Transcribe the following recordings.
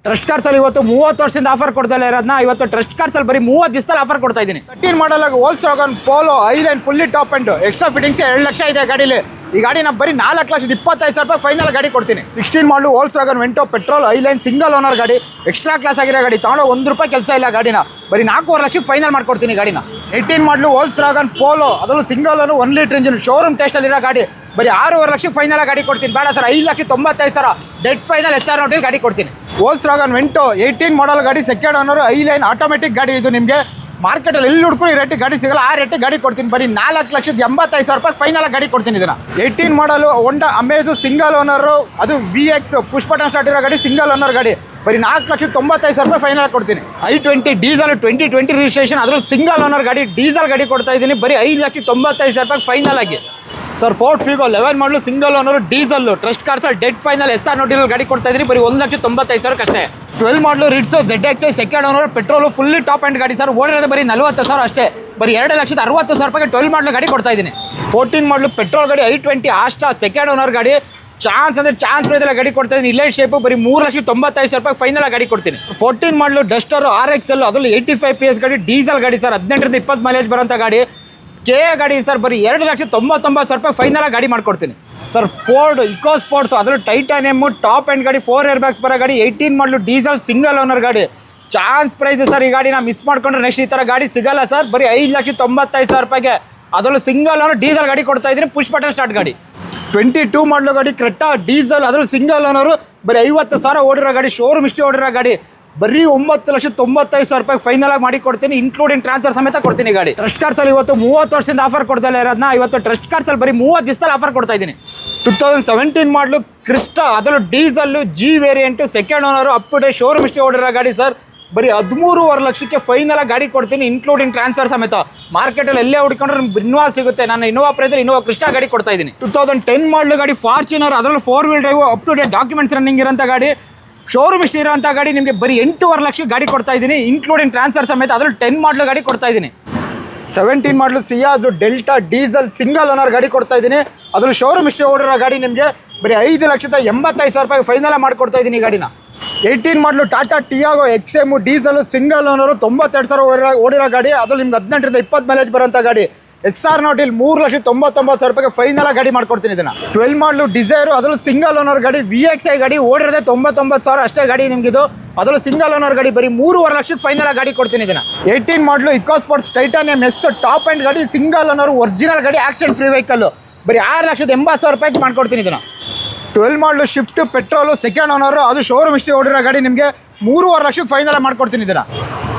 Trust cars ಅಲ್ಲಿ ಇವತ್ತು 30 ವರ್ಷದಿಂದ ಆಫರ್ ಕೊಡ್ತಾ ಇರೋದನ್ನ ಇವತ್ತು ಟ್ರಸ್ಟ್ ಕಾರ್ಸ್ ಅಲ್ಲಿ ಬರೀ 30 ದಿವಸದಲ್ಲಿ ಆಫರ್ ಕೊಡ್ತಾ ಇದ್ದೀನಿ. 13 model Volkswagen Polo highline fully top and extra fittings 2 lakh ಇದೆ ಗಾಡಿಲಿ. ಈ ಗಾಡಿ ನಾನು ಬರೀ 4,25,000 ರೂಪಾಯಿ ಫೈನಲ್ ಗಾಡಿ ಕೊಡ್ತೀನಿ. 16 ಮಾಡಲು ವೋಲ್ಕ್ಸ್ವ್ಯಾಗನ್ ವೆಂಟೋ ಪೆಟ್ರೋಲ್ ಐಲೈನ್ ಸಿಂಗಲ್ ಓನರ್ ಗಾಡಿ, ಎಕ್ಸ್ಟ್ರಾ ಕ್ಲಾಸ್ ಆಗಿರೋ ಗಾಡಿ, ತಗೊಂಡು 1 ರೂಪಾಯಿ ಕೆಲಸ ಇಲ್ಲ ಗಾಡಿನ ಬರೀ 4.5 ಲಕ್ಷಕ್ಕೆ ಫೈನಲ್ ಮಾಡ್ಕೊಡ್ತೀನಿ ಗಾಡಿನ. 18 ಮಾಡಲು ವೋಲ್ಕ್ಸ್ವ್ಯಾಗನ್ ಪೋಲೋ ಅದರಲ್ಲೂ single owner 1 litre engine showroom ಟೆಸ್ಟಲ್ಲಿರೋ ಗಾಡಿ ಬರೀ 6.5 ಲಕ್ಷಕ್ಕೆ ಫೈನಲ್ ಗಾಡಿ ಕೊಡ್ತೀನಿ. ಬೇಡ ಸರ್ 5,95,000 ಡೆಡ್ ಫೈನಲ್ SR ನೋಟಿಲ್ ಗಾಡಿ ಕೊಡ್ತೀನಿ. ವೋಲ್ಕ್ಸ್ವ್ಯಾಗನ್ ವೆಂಟೋ 18 ಮಾಡಲ್ ಗಾಡಿ, ಸೆಕೆಂಡ್ ಓನರ್ ಐಲೈನ್ ಆಟೋಮೆಟಿಕ್ ಗಾಡಿ. ಇದು ನಿಮಗೆ ಮಾರ್ಕೆಟಲ್ಲಿ ಎಲ್ಲಿ ಹುಡುಕರು ಈ ರೇಟಿಗೆ ಗಾಡಿ ಸಿಗಲ್ಲ, ಆ ರೇಟಿಗೆ ಗಾಡಿ ಕೊಡ್ತೀನಿ. ಬರೀ 4,85,000 ರೂಪಾಯಿ ಫೈನಲ್ ಗಾಡಿ ಕೊಡ್ತೀನಿ. ಇದನ್ನ 18 ಮಾಡಲು ಹೋಂಡಾ ಅಮೇಜು ಸಿಂಗಲ್ ಓನರು, ಅದು VX ಪುಷ್ ಬಟನ್ ಸ್ಟಾರ್ಟ್ ಇರೋ ಗಾಡಿ, ಸಿಂಗಲ್ ಓನರ್ ಗಾಡಿ ಬರೀ 4,95,000 ರೂಪಾಯಿ ಫೈನಲ್ ಕೊಡ್ತೀನಿ. i20 ಡೀಸಲ್ 2020 ರಿಜಿಸ್ಟ್ರೇಷನ್, ಅದ್ರಲ್ಲಿ ಸಿಂಗಲ್ ಓನರ್ ಗಾಡಿ ಡೀಸಲ್ ಗಾಡಿ ಕೊಡ್ತಾ ಇದ್ದೀನಿ ಬರೀ 5,95,000 ರೂಪಾಯಿ ಫೈನಲ್ ಆಗಿ. Sir Ford Figo 11 model single owner diesel trust ಕಾರ್ಸಲ್ಲಿ ಡೆಡ್ ಫೈನಲ್ SR ನೋಟಿಲ್ ಗಾಡಿ ಕೊಡ್ತಾ ಇದ್ದೀನಿ ಬರೀ 1,95,000 ಅಷ್ಟೇ. 12 ಮಾಡಲು ರಿಟ್ಸೋ ZXi second owner petrol fully top and ಗಾಡಿ ಸರ್, ಓಡಿರೋದು ಬರೀ 40,000 ಅಷ್ಟೇ. ಬರೀ 2,60,000 ರೂಪಾಯಿಗೆ 12 ಮಾಡಲು ಗಾಡಿ ಕೊಡ್ತಾ ಇದ್ದೀನಿ. 14 ಮಾಡಲು ಪೆಟ್ರೋಲ್ ಗಾಡಿ i20 ಆಸ್ಟಾ ಸೆಕೆಂಡ್ ಓನರ್ ಗಾಡಿ, ಚಾನ್ಸ್ ಅಂದರೆ ಚಾನ್ಸ್ ಪ್ರೈಸಲ್ಲಿ ಗಾಡಿ ಕೊಡ್ತಾ ಇದ್ದೀನಿ. ಇಲ್ಲೇ ಶೇಪು ಬರೀ 3,95,000 ರೂಪಾಯಿ ಫೈನಲ್ ಗಾಡಿ ಕೊಡ್ತೀನಿ. 14 ಮಾಡಲು ಡಸ್ಟರು RXL ಅದರಲ್ಲಿ 85 PS ಗಾಡಿ, ಡೀಸೆಲ್ ಗಾಡಿ ಸರ್, 18ರಿಂದ 20 ಮೈಲೇಜ್ ಬರೋಂಥ ಗಾಡಿ, ಗಾಡಿ ಸರ್ ಬರೀ 2,99,000 ರೂಪಾಯಿ ಫೈನಲ್ ಗಾಡಿ ಮಾಡ್ಕೊಡ್ತೀನಿ. ಸರ್ ಫೋರ್ಡ್ ಇಕೋ ಸ್ಪೋರ್ಟ್ಸ್ ಅದರಲ್ಲಿ ಟೈಟಾನಿಯಮ್ ಟಾಪ್ ಆ್ಯಂಡ್ ಗಾಡಿ, 4 ಏರ್ ಬ್ಯಾಗ್ಸ್ ಬರೋ ಗಾಡಿ, 18 ಮಾಡಲು ಡೀಸೆಲ್ ಸಿಂಗಲ್ ಓನರ್ ಗಾಡಿ, ಚಾನ್ಸ್ ಪ್ರೈಸ್ ಸರ್. ಈ ಗಾಡಿನ ಮಿಸ್ ಮಾಡ್ಕೊಂಡ್ರೆ ನೆಕ್ಸ್ಟ್ ಈ ಥರ ಗಾಡಿ ಸಿಗಲ್ಲ ಸರ್. ಬರೀ 5,95,000 ರೂಪಾಯಿಗೆ ಅದರಲ್ಲೂ ಸಿಂಗಲ್ ಓನರ್ ಡೀಸೆಲ್ ಗಾಡಿ ಕೊಡ್ತಾ ಇದ್ದೀನಿ, ಪುಷ್ ಬಟನ್ ಸ್ಟಾರ್ಟ್ ಗಾಡಿ. 22 ಮಾಡಲು ಗಾಡಿ ಕ್ರೆಟಾ ಡೀಸೆಲ್ ಅದರಲ್ಲಿ ಸಿಂಗಲ್ ಓನರು ಬರೀ 50,000 ಓಡಿರೋ ಗಾಡಿ, ಶೋರೂಮ್ ಹಿಸ್ಟ್ರಿ ಓಡಿರೋ ಗಾಡಿ ಬರೀ 9,95,000 ರೂಪಾಯಿ ಫೈನಲ್ ಆಗಿ ಮಾಡಿ ಕೊಡ್ತೀನಿ, ಇನ್ಕ್ಲೂಡಿಂಗ್ ಟ್ರಾನ್ಸ್ಫರ್ ಸಮೇತ ಕೊಡ್ತೀನಿ ಗಾಡಿ. ಟ್ರಸ್ಟ್ ಕಾರ್ಸಲ್ಲಿ ಇವತ್ತು 30 ವರ್ಷದಿಂದ ಆಫರ್ ಕೊಡ್ತಾ ಇರೋದನ್ನ ಇವತ್ತು ಟ್ರಸ್ಟ್ ಕಾರ್ಸಲ್ಲಿ ಬರೀ 30 ದಿವಸದಲ್ಲಿ ಆಫರ್ ಕೊಡ್ತಾ ಇದ್ದೀನಿ. 2017 ಮಾಡಲು ಕ್ರಿಸ್ಟಾ ಅದರಲ್ಲೂ diesel G variant second owner up to date showroom history ಓಡಿರೋ ಗಾಡಿ ಸರ್, ಬರೀ 13.5 ಲಕ್ಷಕ್ಕೆ ಫೈನಲ್ ಗಾಡಿ ಕೊಡ್ತೀನಿ, ಇನ್ಕ್ಲೂಡಿಂಗ್ ಟ್ರಾನ್ಸ್ಫರ್ ಸಮೇತ. ಮಾರ್ಕೆಟಲ್ಲಿ ಎಲ್ಲೇ ಹುಡ್ಕೊಂಡ್ರೆ ಇನೋವಾ ಸಿಗುತ್ತೆ, ನಾನು ಇನೋವಾ ಪ್ರೈಸಲ್ಲಿ ಇನೋವಾ ಕ್ರಿಸ್ಟಾ ಗಾಡಿ ಕೊಡ್ತಾ ಇದ್ದೀನಿ. 2010 ಮಾಡಲು ಗಾಡಿ ಫಾರ್ಚುನರ್ ಅದರಲ್ಲೂ 4 wheel drive up to date documents running ಇರೋಂಥ ಗಾಡಿ, ಶೋರೂಮ್ ಇಷ್ಟು ಇರೋಂಥ ಗಾಡಿ ನಿಮಗೆ ಬರೀ 8.5 ಲಕ್ಷಕ್ಕೆ ಗಾಡಿ ಕೊಡ್ತಾ ಇದ್ದೀನಿ, ಇನ್ಕ್ಲೂಡಿಂಗ್ ಟ್ರಾನ್ಸ್ಫರ್ ಸಮೇತ. ಅದರಲ್ಲಿ 10 ಮಾಡಲು ಗಾಡಿ ಕೊಡ್ತಾ ಇದ್ದೀನಿ. 17 ಮಾಡಲು ಸಿಯಾಜು ಡೆಲ್ಟಾ ಡೀಸೆಲ್ ಸಿಂಗಲ್ ಓನರ್ ಗಾಡಿ ಕೊಡ್ತಾ ಇದ್ದೀನಿ, ಅದರಲ್ಲಿ ಶೋರೂಮ್ ಇಷ್ಟು ಓಡಿರೋ ಗಾಡಿ ನಿಮಗೆ ಬರೀ 5,85,000 ರೂಪಾಯಿ ಫೈನಲ್ ಮಾಡ್ಕೊಡ್ತಾ ಇದ್ದೀನಿ ಈ ಗಾಡಿನ. 18 ಮಾಡಲು Tata Tiago XM diesel single owner 92,000 ಓಡಿರೋ ಗಾಡಿ, ಅದರಲ್ಲಿ ನಿಮ್ಗೆ 18ರಿಂದ 20 ಮೈಲೇಜ್ ಬರೋಂಥ ಗಾಡಿ, SR ನೋಟಿಲ್ 3,99,000 ರೂಪಾಯಿಗೆ ಫೈನಲ್ ಗಾಡಿ ಮಾಡ್ಕೊಡ್ತೀನಿ ಇದನ್ನ. 12 ಮಾಡಲು ಡಿಸೈರು ಅದರಲ್ಲೂ ಸಿಂಗಲ್ ಓನರ್ ಗಾಡಿ, VXi ಗಾಡಿ ಓಡಿರೋದೇ 99,000 ಅಷ್ಟೇ ಗಾಡಿ ನಿಮಗಿದು, ಅದರಲ್ಲೂ ಸಿಂಗಲ್ ಓನರ್ ಗಾಡಿ ಬರೀ 3.5 ಲಕ್ಷಕ್ಕೆ ಫೈನಲ್ ಗಾಡಿ ಕೊಡ್ತೀನಿ ಇದನ್ನ. 18 ಮಾಡಲು eco sports titanium S top and ಗಾಡಿ, ಸಿಂಗಲ್ ಓನರ್ ಒರಿಜಿನಲ್ ಗಾಡಿ, ಆಕ್ಸಿಡೆಂಟ್ ಫ್ರೀ ವೆಹಿಕಲ್ ಬರೀ 6,80,000 ರೂಪಾಯಿಗೆ ಮಾಡ್ಕೊಡ್ತೀನಿ ಇದನ್ನ. 12 ಮಾಡಲು ಶಿಫ್ಟ್ ಪೆಟ್ರೋಲು ಸೆಕೆಂಡ್ ಓನರು, ಅದು ಶೋರೂಮ್ ಹಿಸ್ಟ್ರಿ ಓಡಿರೋ ಗಾಡಿ, ನಿಮಗೆ 3.5 ಲಕ್ಷಕ್ಕೆ ಫೈನಲ್ ಮಾಡ್ಕೊಡ್ತೀನಿ ಇದನ್ನ.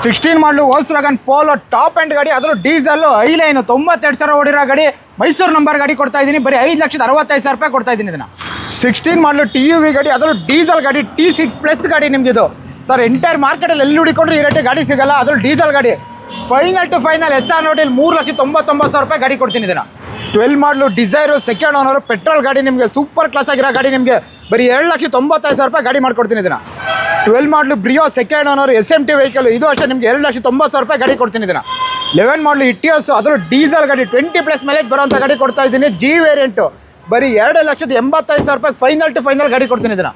16 ಮಾಡಲು ವೋಲ್ಕ್ಸ್ವ್ಯಾಗನ್ ಪೋಲೋ ಟಾಪ್ ಆ್ಯಂಡ್ ಗಾಡಿ, ಅದರಲ್ಲೂ ಡೀಸೆಲ್ಲು ಐಲೈನು 92,000 ಓಡಿರೋ ಗಾಡಿ, ಮೈಸೂರು ನಂಬರ್ ಗಾಡಿ ಕೊಡ್ತಾ ಇದ್ದೀನಿ, ಬರೀ 5,65,000 ರೂಪಾಯಿ ಕೊಡ್ತಾ ಇದ್ದೀನಿ ಇದನ್ನ. 16 ಮಾಡಲು TUV ಗಾಡಿ, ಅದರಲ್ಲೂ ಡೀಸೆಲ್ ಗಾಡಿ, T6+ ಗಾಡಿ ನಿಮಗಿದು ಸರ್. ಎಂಟೈರ್ ಮಾರ್ಕೆಟಲ್ಲಿ ಎಲ್ಲಿ ಹುಡುಕೊಂಡ್ರೆ ಈ ರೇಟಿಗೆ ಗಾಡಿ ಸಿಗಲ್ಲ, ಅದರಲ್ಲೂ ಡೀಸೆಲ್ ಗಾಡಿ ಫೈನಲ್ ಟು ಫೈನಲ್ SR ನೋಟಿಲ್ 3,99,000 ರೂಪಾಯಿ ಗಾಡಿ ಕೊಡ್ತೀನಿ ಇದನ್ನ. 12 ಮಾಡಲು ಡಿಸೈರು ಸೆಕೆಂಡ್ ಓನರು ಪೆಟ್ರೋಲ್ ಗಾಡಿ, ನಿಮಗೆ ಸೂಪರ್ ಕ್ಲಾಸ್ ಆಗಿರೋ ಗಾಡಿ, ನಿಮಗೆ ಬರೀ 2,95,000 ರೂಪಾಯಿ ಗಾಡಿ ಮಾಡ್ಕೊಡ್ತೀನಿ ಇದನ್ನ. 12 ಮಾಡಲು Brio second owner SMT vehicle, ಇದು ಅಷ್ಟೇ ನಿಮಗೆ 2,90,000 ರೂಪಾಯಿ ಗಾಡಿ ಕೊಡ್ತೀನಿ ಇದನ್ನ. 11 ಮಾಡಲು ಇಟಿಯೋಸ್ ಅದರಲ್ಲೂ ಡೀಸೆಲ್ ಗಾಡಿ 20+ ಮೈಲೇಜ್ ಬರೋಂಥ ಗಾಡಿ ಕೊಡ್ತಾ ಇದ್ದೀನಿ, G ವೇರಿಯಂಟು ಬರೀ 2,85,000 ರೂಪಾಯಿ ಫೈನಲ್ ಟು ಫೈನಲ್ ಗಾಡಿ ಕೊಡ್ತೀನಿ ಇದನ್ನ.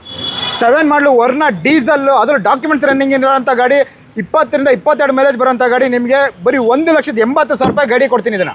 7 ಮಾಡಲು ವರ್ನಾ ಡೀಸೆಲ್ಲು ಅದರಲ್ಲೂ ಡಾಕ್ಯುಮೆಂಟ್ಸ್ ರನ್ನಿಂಗ್ ಇರೋಂಥ ಗಾಡಿ, 20ರಿಂದ 22 ಮೈಲೇಜ್ ಬರೋಂಥ ಗಾಡಿ, ನಿಮಗೆ ಬರೀ 1,80,000 ರೂಪಾಯಿ ಗಾಡಿ ಕೊಡ್ತೀನಿ ಇದನ್ನ.